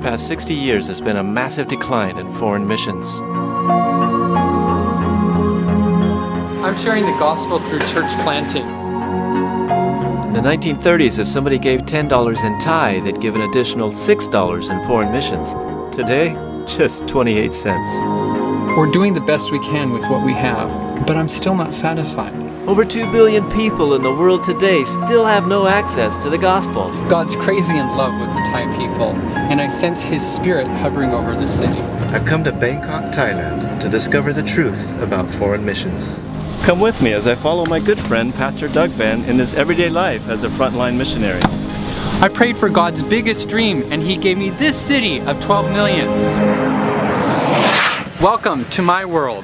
past 60 years, there's been a massive decline in foreign missions. I'm sharing the gospel through church planting. In the 1930s, if somebody gave $10 in Thai, they'd give an additional $6 in foreign missions. Today, just 28 cents. We're doing the best we can with what we have, but I'm still not satisfied. Over 2 billion people in the world today still have no access to the gospel. God's crazy in love with the Thai people, and I sense His Spirit hovering over the city. I've come to Bangkok, Thailand to discover the truth about foreign missions. Come with me as I follow my good friend Pastor Doug Van in his everyday life as a frontline missionary. I prayed for God's biggest dream, and He gave me this city of 12 million. Welcome to my world.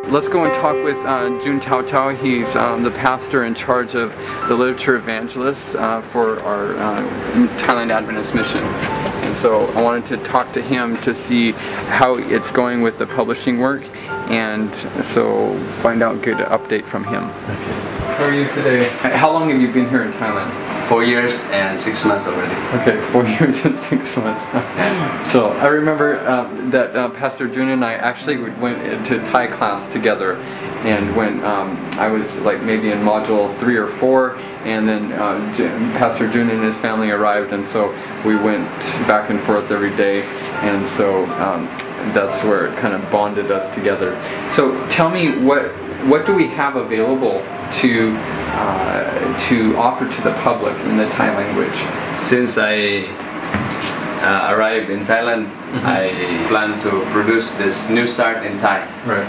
Let's go and talk with Jun Taotoa. He's the pastor in charge of the Literature Evangelist for our Thailand Adventist mission. And so I wanted to talk to him to see how it's going with the publishing work, and so find out a good update from him. Okay. How are you today? How long have you been here in Thailand? 4 years and 6 months already. Okay, 4 years and 6 months. So I remember that Pastor Jun and I actually went to Thai class together, and when I was like maybe in module 3 or 4, and then Pastor Jun and his family arrived, and so we went back and forth every day, and so that's where it kind of bonded us together. So tell me, what do we have available to offer to the public in the Thai language? Since I arrived in Thailand, I plan to produce this New Start in Thai. Right.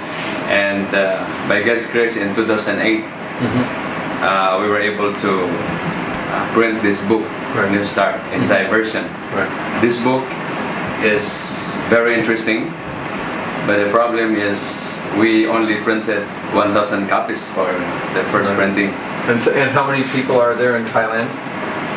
And by God's grace in 2008, we were able to print this book, New Start, in Thai version. Right. This book is very interesting, but the problem is we only printed 1,000 copies for the first printing. And how many people are there in Thailand?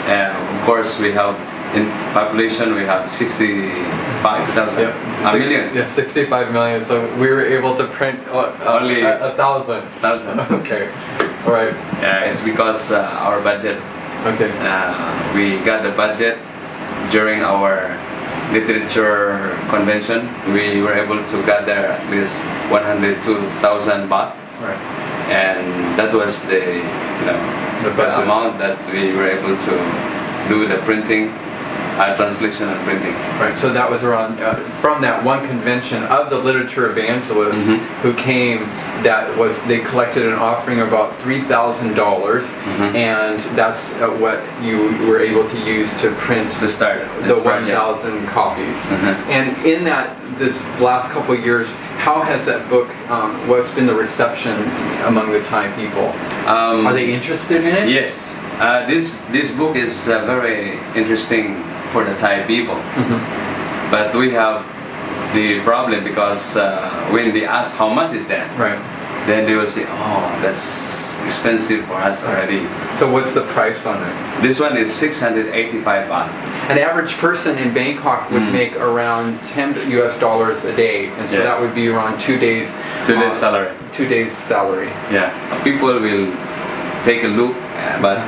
Of course, we have, in population, we have 65,000. Yep. A million. Yeah, 65 million. So we were able to print only 1,000. 1,000. Okay. All right. It's because our budget. Okay. We got the budget during our literature convention. We were able to gather at least 102,000 baht. Right. And that was the amount that we were able to do the printing, translation and printing. Right. So that was around from that one convention of the Literature Evangelists who came. They collected an offering of about $3,000, and that's what you were able to use to print to start the 1,000 copies. And in this last couple of years, how has that book? What's been the reception among the Thai people? Are they interested in it? Yes. This book is very interesting for the Thai people, but we have the problem because when they ask how much is that, then they will say, oh, that's expensive for us already. So what's the price on it? This one is 685 baht. An average person in Bangkok would make around $10 a day, and so that would be around 2 days. 2 days salary. 2 days salary. Yeah. People will take a look, but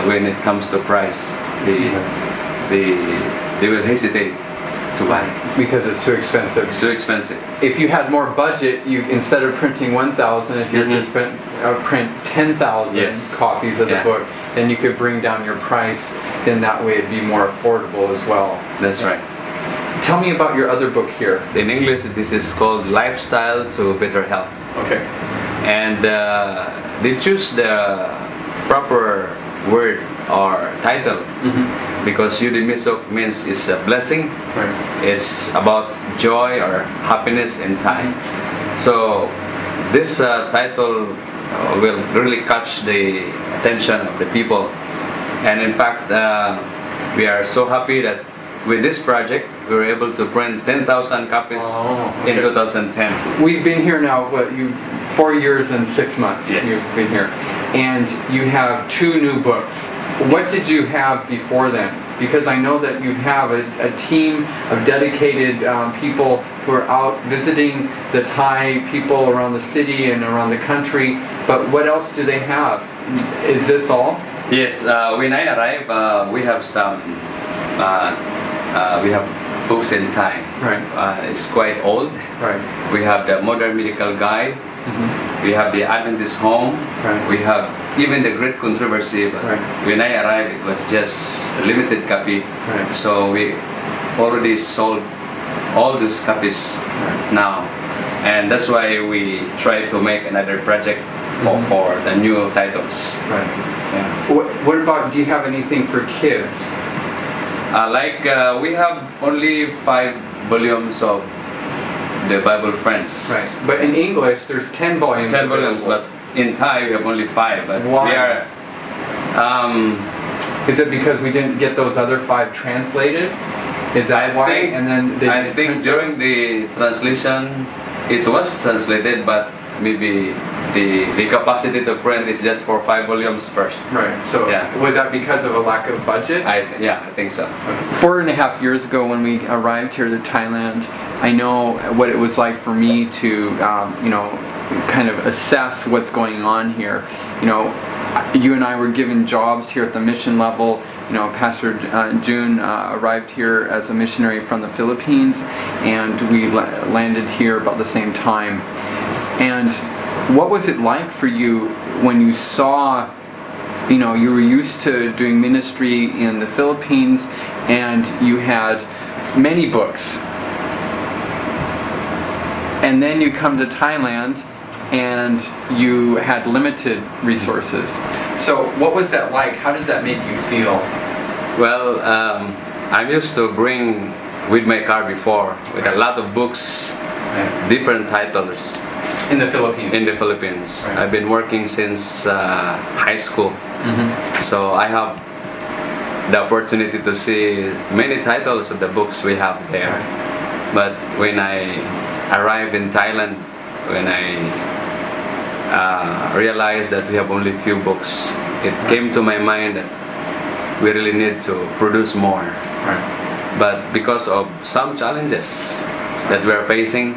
when it comes to price, they will hesitate to buy. Because it's too expensive. It's too expensive. If you had more budget, you instead of printing 1,000, if you just print 10,000 copies of the book, then you could bring down your price. Then that way it'd be more affordable as well. That's right. Tell me about your other book here. In English, this is called Lifestyle to Better Health. Okay. And they choose the proper word or title because Yudimisok means it's a blessing. It's about joy or happiness in Thai. So this title will really catch the attention of the people. And in fact, we are so happy that with this project, we were able to print 10,000 copies in 2010. We've been here now, 4 years and 6 months. Yes. You've been here. And you have 2 new books. What did you have before then? because I know that you have a team of dedicated people who are out visiting the Thai people around the city and around the country. But what else do they have? Is this all? Yes, when I arrived, we have some, we have books in Thai. Right. It's quite old. Right. We have the Modern Medical Guide. We have the Adventist Home. Right. We have even the Great Controversy. But Right. when I arrived, it was just a limited copy. Right. So we already sold all those copies now, and that's why we try to make another project for the new titles. Right. Yeah. What about, do you have anything for kids? We have only 5 volumes of the Bible Friends. Right. But in English, there's 10 volumes. 10 volumes, available. but in Thai we have only 5. But Why? we are. Is it because we didn't get those other 5 translated? Is that why? And then they I didn't think print during those? the translation, it was translated, but maybe the capacity to print is just for 5 volumes first. Right. So Yeah. was that because of a lack of budget? I think so. 4.5 years ago, when we arrived here to Thailand, I know what it was like for me to, kind of assess what's going on here. You and I were given jobs here at the mission level. Pastor Jun arrived here as a missionary from the Philippines, and we landed here about the same time. And what was it like for you when you saw, you were used to doing ministry in the Philippines, and you had many books, and then you come to Thailand and you had limited resources. So what was that like? How did that make you feel? Well, I'm used to bring with my car before with a lot of books, different titles. In the Philippines? In the Philippines. Right. I've been working since high school. So I have the opportunity to see many titles of the books we have there. But when I arrived in Thailand, when I realized that we have only few books, it came to my mind that we really need to produce more. Right. But because of some challenges that we are facing,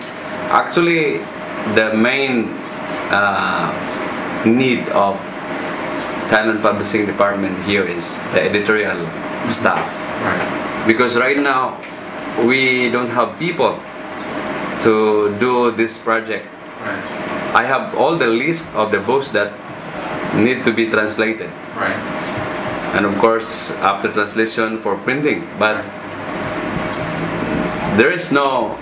actually the main need of Thailand Publishing Department here is the editorial staff. Right. Because right now we don't have people to do this project. Right. I have all the list of the books that need to be translated. Right. And of course after translation for printing, but there is no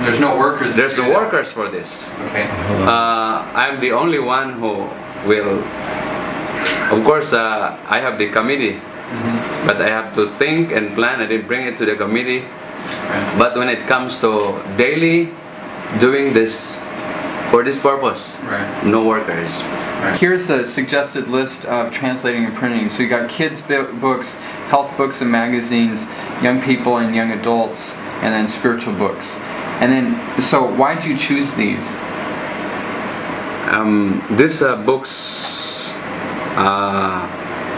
there's no workers. there's to no do that. workers for this. Okay. I'm the only one who will, of course I have the committee, but I have to think and plan and then bring it to the committee. Right. But when it comes to daily doing this for this purpose, Right. no workers. Here's the suggested list of translating and printing. So you got kids' books, health books and magazines, young people and young adults, and then spiritual books. And then, so why did you choose these? These books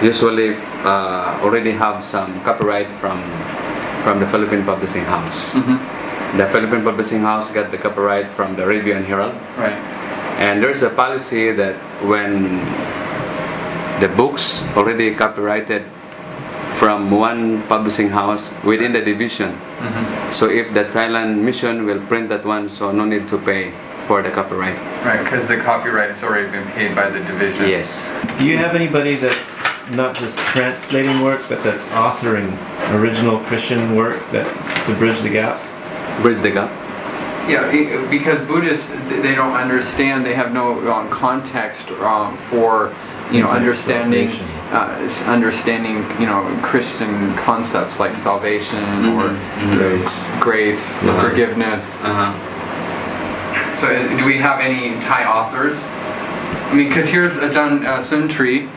usually already have some copyright from the Philippine Publishing House. The Philippine Publishing House got the copyright from the Review and Herald. Right. And there's a policy that when the books already copyrighted from one publishing house within the division, so if the Thailand mission will print that one, so no need to pay for the copyright. Right, because the copyright has already been paid by the division. Yes. Do you have anybody that's not just translating work, but that's authoring original Christian work that to bridge the gap? Bridge the gap. Yeah, because Buddhists, they don't understand, they have no context for, understanding, Christian concepts like salvation or grace, forgiveness. So do we have any Thai authors? I mean, because here's Ajahn Suntri,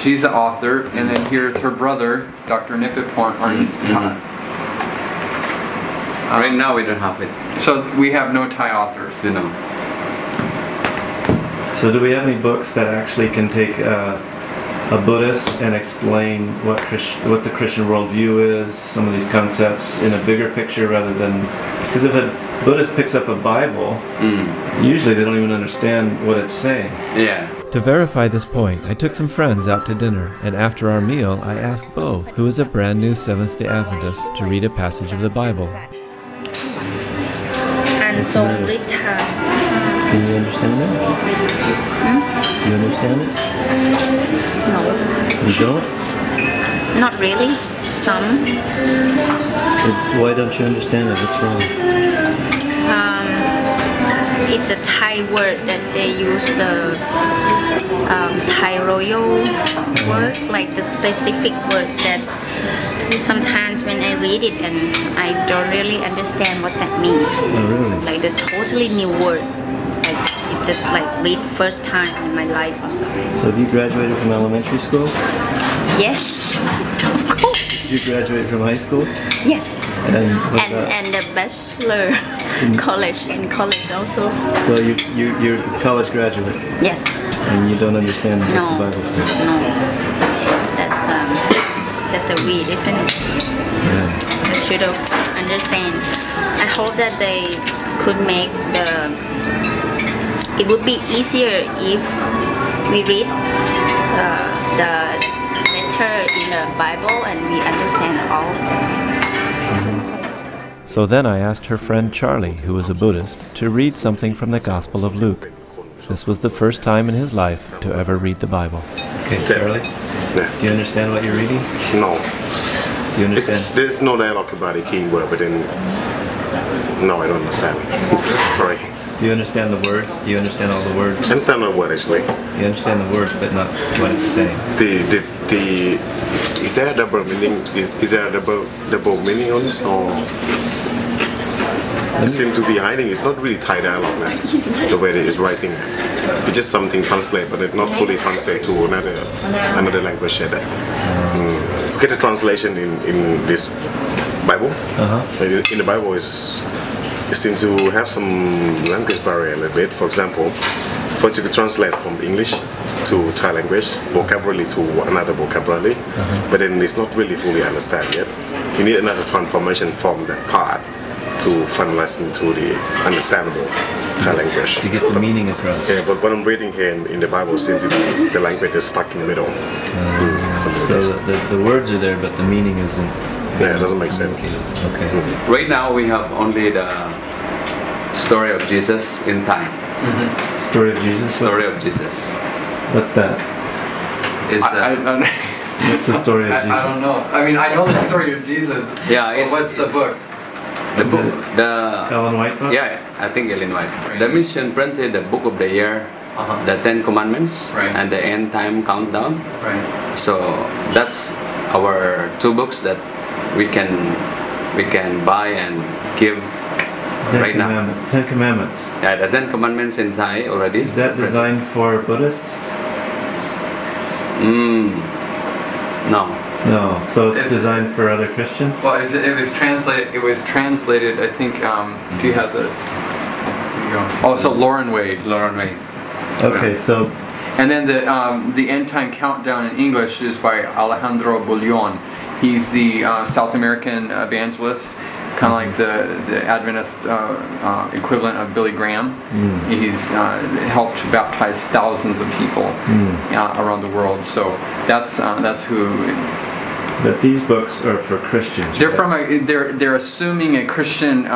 she's the author, and then here's her brother, Dr. Nipiporn. Right now we don't have it. So we have no Thai authors. So do we have any books that actually can take a Buddhist and explain what the Christian worldview is, some of these concepts in a bigger picture rather than... Because if a Buddhist picks up a Bible, usually they don't even understand what it's saying. Yeah. To verify this point, I took some friends out to dinner, and after our meal, I asked Bo, who is a brand new Seventh-day Adventist, to read a passage of the Bible. And so Rita. Can you understand that? You understand it? No. You don't? Not really. Some. Why don't you understand it? What's wrong? It's a Thai word that they use the Thai royal word, like the specific word that sometimes when I read it and I don't really understand what that means. Oh, really? Like the totally new word. Like it just like read first time in my life or something. So have you graduated from elementary school? Yes, of course. Did you graduate from high school? Yes. And the bachelor in college also. So you're a college graduate? Yes. And you don't understand what the Bible says? No. That's a weed, isn't it? Yeah. They should have understand. I hope that they could make it would be easier if we read the letter in the Bible and we understand all. So then I asked her friend Charlie, who was a Buddhist, to read something from the Gospel of Luke. This was the first time in his life to ever read the Bible. Okay, Charlie? Yeah. Do you understand what you're reading? No. Do you understand? There's no dialogue about the king word, but then... No, I don't understand. Sorry. Do you understand the words? Do you understand all the words? I understand the word, actually. You understand the words, but not what it's saying. Is there a double meaning? Is there a double meaning on this, or... It seems to be hiding. It's not really Thai dialogue, man. The way that it's writing. It's just something translate, but it's not fully translate to another language yet. Look at the translation in this Bible. In the Bible, it seems to have some language barrier a little bit. For example, first you could translate from English to Thai language, vocabulary to another vocabulary, but then it's not really fully understand yet. You need another transformation from that part to finalize into the understandable Thai language. To get the meaning across. Yeah, but what I'm reading here in the Bible seems to be the language is stuck in the middle. So the words are there, but the meaning isn't. Yeah, it doesn't make sense. Okay. Right now we have only the story of Jesus in Thai. Story of Jesus? Story of Jesus. What's that? Is What's the story of Jesus? I don't know. I mean, I know the story of Jesus. Yeah, it's what's the book? The book, Ellen White book? Yeah, I think Ellen White. The mission printed the book of the year, the 10 Commandments, and the End Time Countdown. Right. So that's our two books that we can buy and give right now. 10 Commandments. Yeah, the 10 Commandments in Thai already. Is that designed for Buddhists? No. No, so it's designed for other Christians? Well, it was translated. I think. Do you have the? Here you go. Oh, so Lauren Wade. Okay, so. And then the End Time Countdown in English is by Alejandro Bullion. He's the South American evangelist, kind of like the Adventist equivalent of Billy Graham. He's helped baptize thousands of people around the world. So that's who. But these books are for Christians. They're from they're assuming a Christian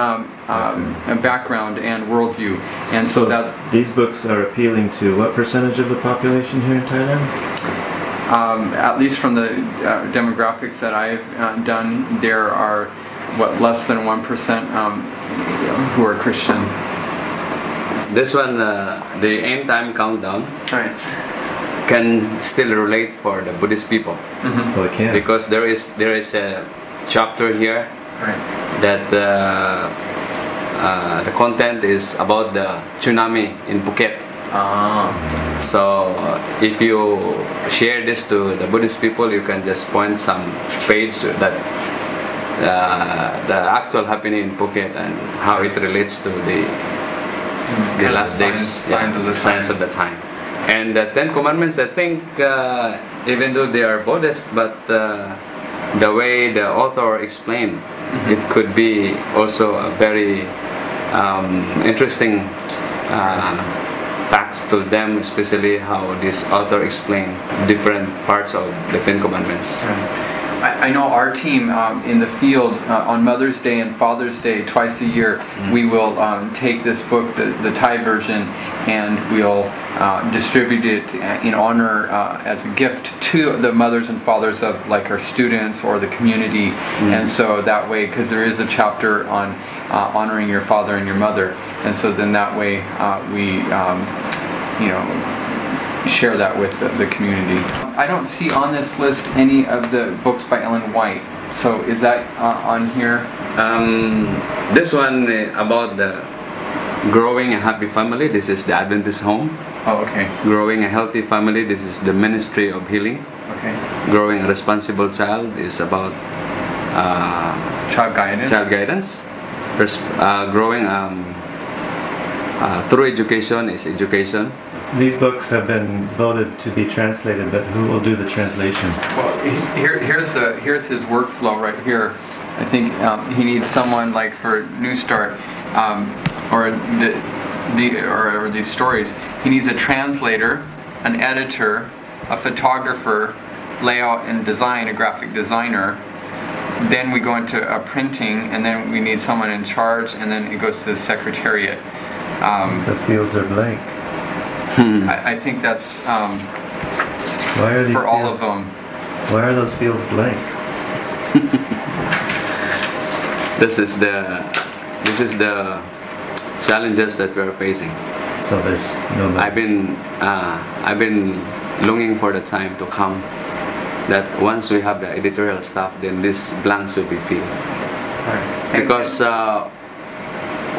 background and worldview, and so that these books are appealing to what percentage of the population here in Thailand? At least from the demographics that I've done, there are less than 1% who are Christian. This one, the End Time Countdown. Right. Can still relate for the Buddhist people. Well, it can. Because there is a chapter here that the content is about the tsunami in Phuket. So if you share this to the Buddhist people, you can just point some page that the actual happening in Phuket and how it relates to the last days, signs of the the time. And the Ten Commandments, I think, even though they are Buddhist, but the way the author explained, it could be also a very interesting facts to them, especially how this author explained different parts of the Ten Commandments. I know our team in the field on Mother's Day and Father's Day twice a year, we will take this book, the Thai version, and we'll distribute it in honor as a gift to the mothers and fathers of like our students or the community. And so that way, because there is a chapter on honoring your father and your mother, and so then that way we share that with the community. I don't see on this list any of the books by Ellen White. So is that on here? This one about the growing a happy family. This is the Adventist home. Oh, okay. Growing a healthy family. This is the ministry of healing. Okay. Growing a responsible child is about child guidance. Child guidance. Growing through education is education. These books have been voted to be translated, but who will do the translation? Well, here's his workflow right here. I think he needs someone like for New Start or these stories. He needs a translator, an editor, a photographer, layout and design, a graphic designer. Then we go into printing, and then we need someone in charge, and then it goes to the secretariat. The fields are blank. I think that's Why are these for all fields, of them. Why are those fields blank? This is the challenges that we're facing. So there's no. I've been longing for the time to come, that once we have the editorial stuff, then these blanks will be filled. Right. Because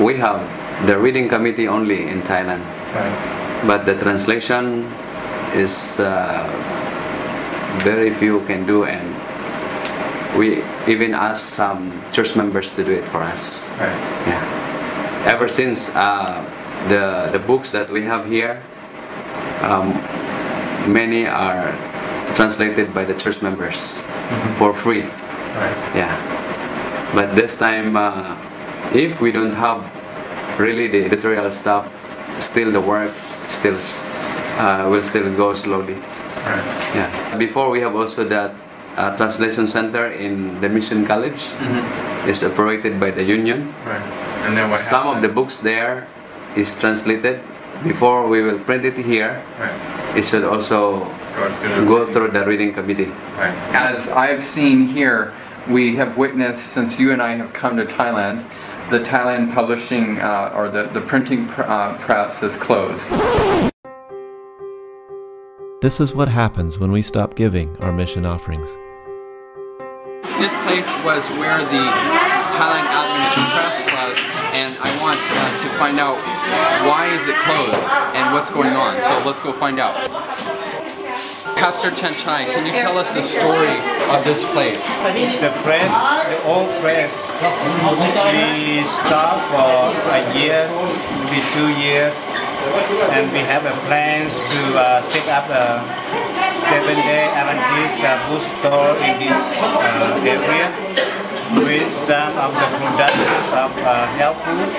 we have the reading committee only in Thailand. Right. But the translation is very few can do, and we even ask some church members to do it for us. Right. Yeah. Ever since the books that we have here, many are translated by the church members for free. Right. Yeah. But this time, if we don't have really the editorial stuff, still the work will still go slowly. Right. Yeah. Before we have also that translation center in the Mission College. Is operated by the union. Right. And then what Some happened? of the books there is translated. Before we will print it here, Right. it should also go through the reading committee. Right. As I've seen here, we have witnessed, since you and I have come to Thailand, the Thailand publishing or the printing press is closed. This is what happens when we stop giving our mission offerings. This place was where the Thailand Adventist press was, and I want to find out why is it closed and what's going on. So let's go find out. Pastor Chen Chai, can you tell us the story of this place? The press, the old press, we start for a year, maybe 2 years, and we have a plans to set up a 7-day Adventist bookstore in this area with some of the producers of health food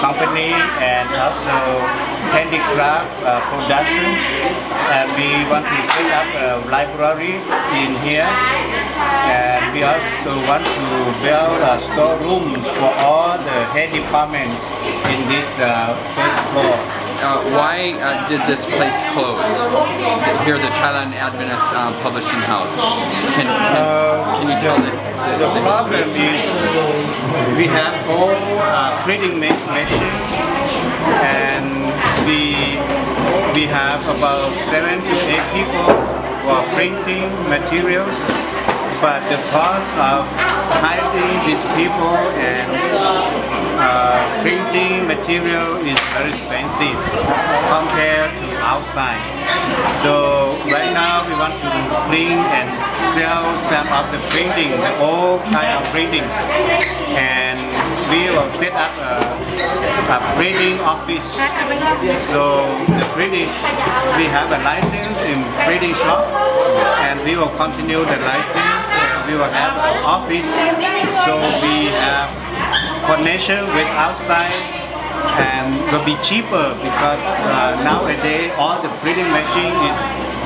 company and also handicraft production. And we want to set up a library in here, and we also want to build storerooms for all the head departments in this first floor. Why did this place close? Here, the Thailand Adventist Publishing House. Can you tell the problem is we have all printing machine, and we have about 7 to 8 people who are printing materials, but the cost of hiring these people and printing material is very expensive compared to outside. So right now we want to print and sell some of the printing, the old kind of printing, and we will set up a printing office. So the printing, we have a license in printing shop, and we will continue the license. And we will have an office. So we have connection with outside, and will be cheaper because nowadays all the printing machine is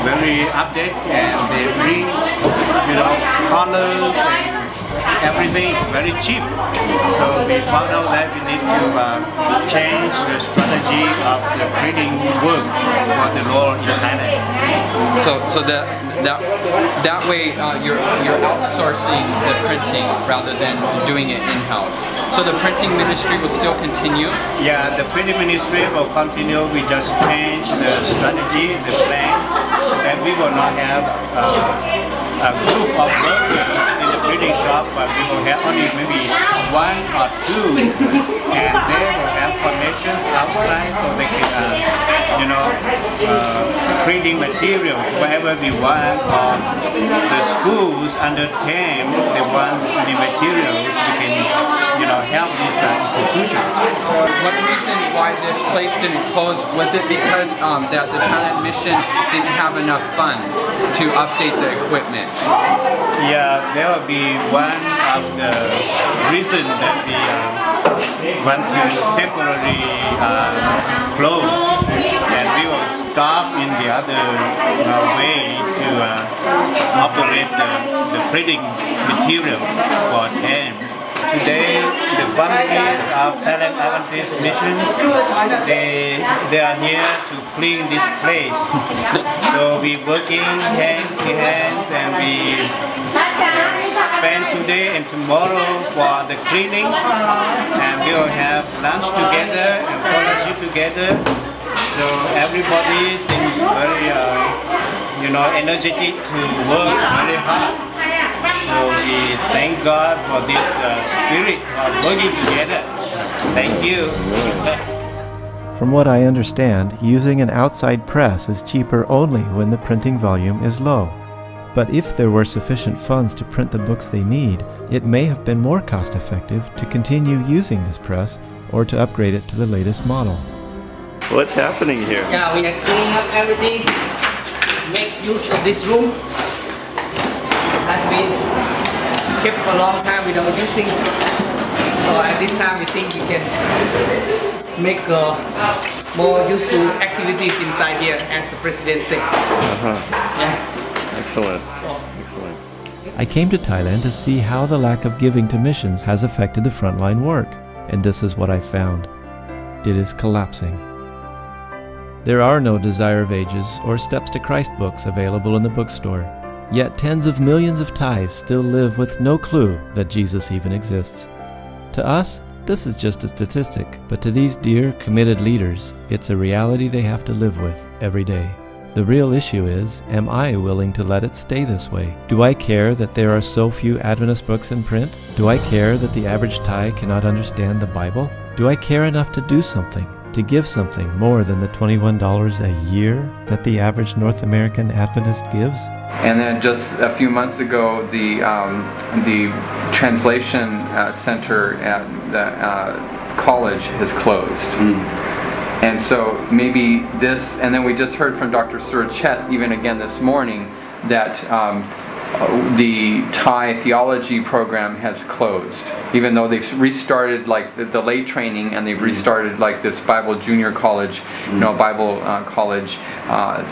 very updated, and they bring, you know, colors and everything is very cheap. So we found out that we need to change the strategy of the printing work for the Lord in Thailand. So that way you're outsourcing the printing rather than doing it in-house. So the printing ministry will still continue? Yeah, the printing ministry will continue. We just change the strategy, the plan, and we will not have a group of workers in the printing shop, but we will have only maybe one or two, and they will have connections outside so they can, you know, printing materials, whatever we want, or the schools under 10, they want the materials, we can, you know, help these institutions. What reason why this place didn't close? Was it because that the Thailand mission didn't have enough funds to update the equipment? Yeah, there will be one of the reasons that we want to temporarily close, and we will stop in the other way to operate the printing materials for them. Today, the families of Thailand Adventist mission, they are here to clean this place. So we working hands in hands, and we spend today and tomorrow for the cleaning, and we will have lunch together and fellowship together. So everybody seems very, you know, energetic to work very hard. So we thank God for this spirit of working together. Thank you. From what I understand, using an outside press is cheaper only when the printing volume is low. But if there were sufficient funds to print the books they need, it may have been more cost-effective to continue using this press or to upgrade it to the latest model. What's happening here? Yeah, we are cleaning up everything. Make use of this room. It has been kept for a long time without using. So at this time we think we can make more useful activities inside here, as the president said. Yeah. Excellent. Excellent. I came to Thailand to see how the lack of giving to missions has affected the frontline work, and this is what I found. It is collapsing. There are no Desire of Ages or Steps to Christ books available in the bookstore, yet tens of millions of Thais still live with no clue that Jesus even exists. To us, this is just a statistic, but to these dear, committed leaders, it's a reality they have to live with every day. The real issue is, am I willing to let it stay this way? Do I care that there are so few Adventist books in print? Do I care that the average Thai cannot understand the Bible? Do I care enough to do something, to give something more than the $21 a year that the average North American Adventist gives? And then just a few months ago, the translation center at the college has closed. And so maybe this, and then we just heard from Dr. Surachet even again this morning that the Thai theology program has closed, even though they've restarted like the lay training, and they've restarted like this Bible junior college, you know, Bible college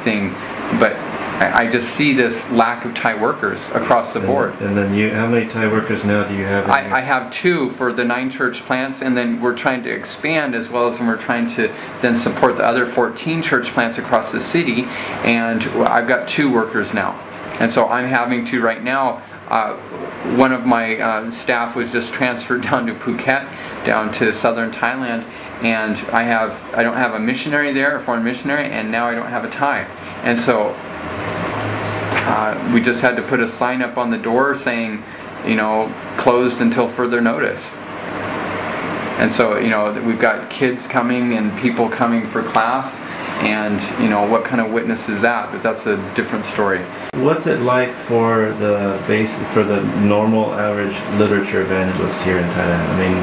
thing. But I just see this lack of Thai workers across the board. And then how many Thai workers now do you have? I have 2 for the 9 church plants, and then we're trying to expand as well, as we're trying to then support the other 14 church plants across the city, and I've got 2 workers now. And so I'm having to right now, one of my staff was just transferred down to Phuket, down to southern Thailand, and I don't have a missionary there, a foreign missionary, and now I don't have a Thai. And so we just had to put a sign up on the door saying, you know, closed until further notice. And so, you know, we've got kids coming and people coming for class, and, you know, what kind of witness is that? But that's a different story. What's it like for the normal average literature evangelist here in Thailand? I mean,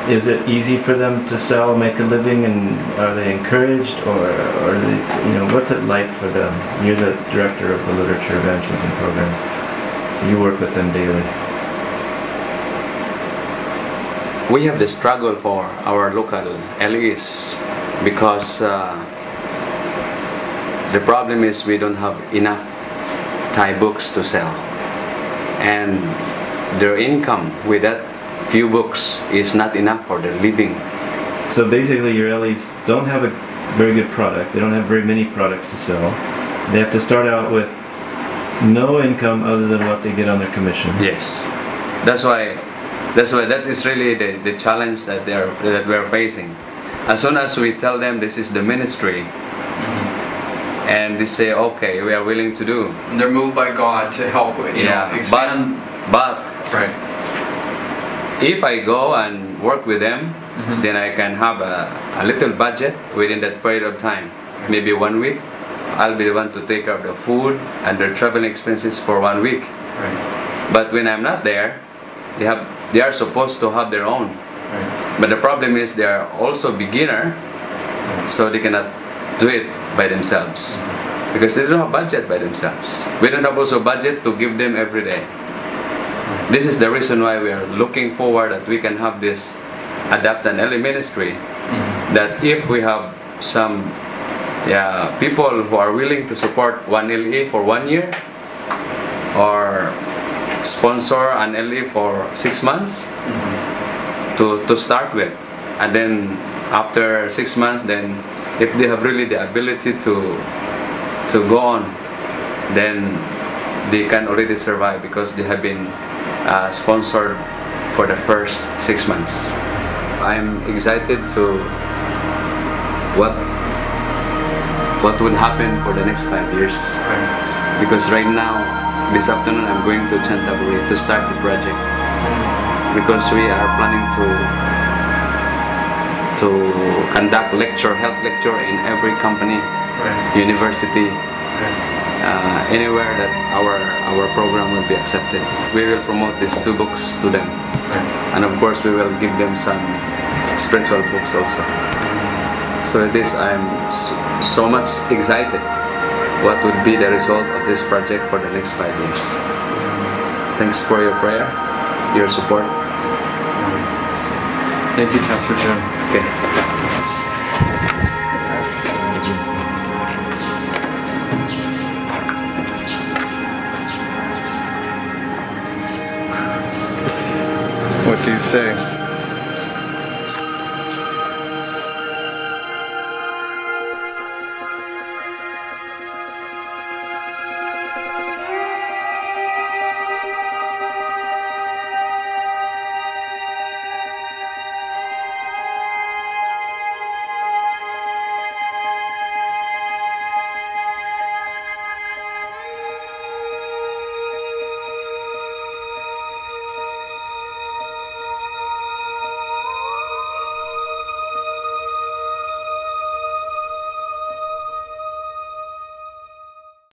is it easy for them to sell, make a living, and are they encouraged, or they, what's it like for them? You're the director of the Literature Evangelism program, so you work with them daily. We have the struggle for our local LEs because the problem is we don't have enough Thai books to sell, and their income with that few books is not enough for their living. So basically your LEs don't have a very good product, they don't have very many products to sell. They have to start out with no income other than what they get on their commission. Yes, that's why that is really the challenge that we're facing. As soon as we tell them this is the ministry, and they say, okay, we are willing to do. And they're moved by God to help, expand. But right. If I go and work with them, then I can have a little budget within that period of time. Maybe 1 week. I'll be the one to take care of the food and their travel expenses for 1 week. Right. But when I'm not there, they are supposed to have their own. Right. But the problem is they are also beginner, so they cannot do it by themselves because they don't have budget by themselves. We don't have also budget to give them every day. This is the reason why we are looking forward that we can have this Adapt an LE ministry, that if we have some people who are willing to support one LE for 1 year or sponsor an LE for 6 months to start with, and then after 6 months, then if they have really the ability to go on, then they can already survive because they have been sponsored for the first 6 months. I'm excited to what would happen for the next 5 years, because right now, this afternoon, I'm going to Chantaburi to start the project, because we are planning to conduct health lecture in every company, university, anywhere that our program will be accepted. We will promote these 2 books to them, and of course we will give them some spiritual books also. So with this, I'm so much excited what would be the result of this project for the next 5 years. Thanks for your prayer, your support. Thank you, Pastor Jun. Okay. What do you say?